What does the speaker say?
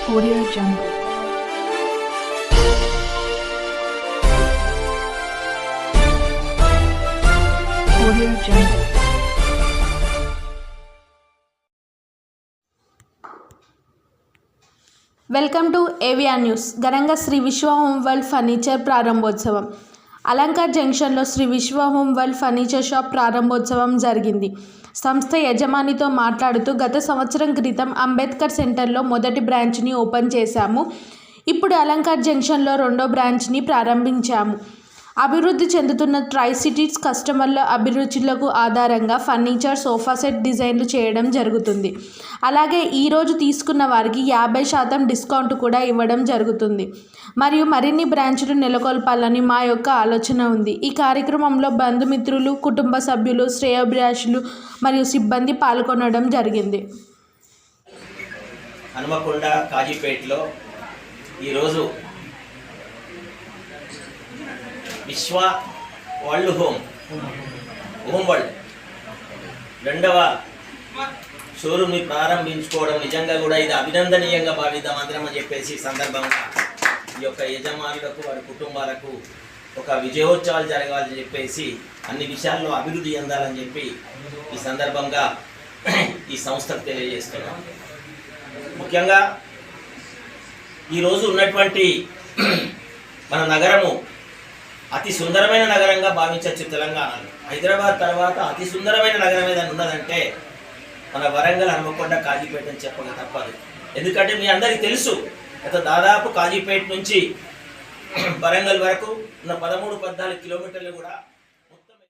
Audio Jungle. Audio Jungle. Welcome to AVR news. ఘనంగా శ్రీ విశ్వ home world furniture ప్రారంభోత్సవం. అలంకార్ జంక్షన్లో శ్రీ విశ్వ హోమ్ వరల్డ్ ఫర్నిచర్ షాప్ ప్రారంభోత్సవం జరిగింది. సంస్థ యజమానితో మాట్లాడుతూ, గత సంవత్సరం క్రితం అంబేద్కర్ సెంటర్లో మొదటి బ్రాంచ్ని ఓపెన్ చేశాము. ఇప్పుడు అలంకార్ జంక్షన్లో రెండో బ్రాంచ్ని ప్రారంభించాము. అభివృద్ధి చెందుతున్న ట్రై సిటీస్ కస్టమర్ల అభిరుచులకు ఆధారంగా ఫర్నిచర్, సోఫా సెట్ డిజైన్లు చేయడం జరుగుతుంది. అలాగే ఈరోజు తీసుకున్న వారికి 50% డిస్కౌంట్ కూడా ఇవ్వడం జరుగుతుంది. మరియు మరిన్ని బ్రాంచులు నెలకొల్పాలని మా యొక్క ఆలోచన ఉంది. ఈ కార్యక్రమంలో బంధుమిత్రులు, కుటుంబ సభ్యులు, శ్రేయోభిలాషులు మరియు సిబ్బంది పాల్గొనడం జరిగింది. హనుమకొండ కాజీపేటలో ఈరోజు విశ్వ వరల్డ్ హోమ్ వరల్డ్ రెండవ షోరూమ్ని ప్రారంభించుకోవడం నిజంగా కూడా ఇది అభినందనీయంగా భావిద్దాం అందరం అని చెప్పేసి సందర్భంగా ఈ యొక్క యజమానులకు, వారి కుటుంబాలకు ఒక విజయోత్సవాలు జరగాలని చెప్పేసి, అన్ని విషయాల్లో అభివృద్ధి చెందాలని చెప్పి ఈ సందర్భంగా ఈ సంస్థకు తెలియజేస్తున్నాం. ముఖ్యంగా ఈరోజు ఉన్నటువంటి మన నగరము అతి సుందరమైన నగరంగా భావించవచ్చు. తెలంగాణలో హైదరాబాద్ తర్వాత అతి సుందరమైన నగరం ఏదైనా ఉన్నదంటే మన వరంగల్, హనుమకొండ, కాజీపేట అని చెప్పక తప్పదు. ఎందుకంటే మీ అందరికీ తెలుసు, గత దాదాపు కాజీపేట నుంచి వరంగల్ వరకు ఉన్న 13-14 కిలోమీటర్లు కూడా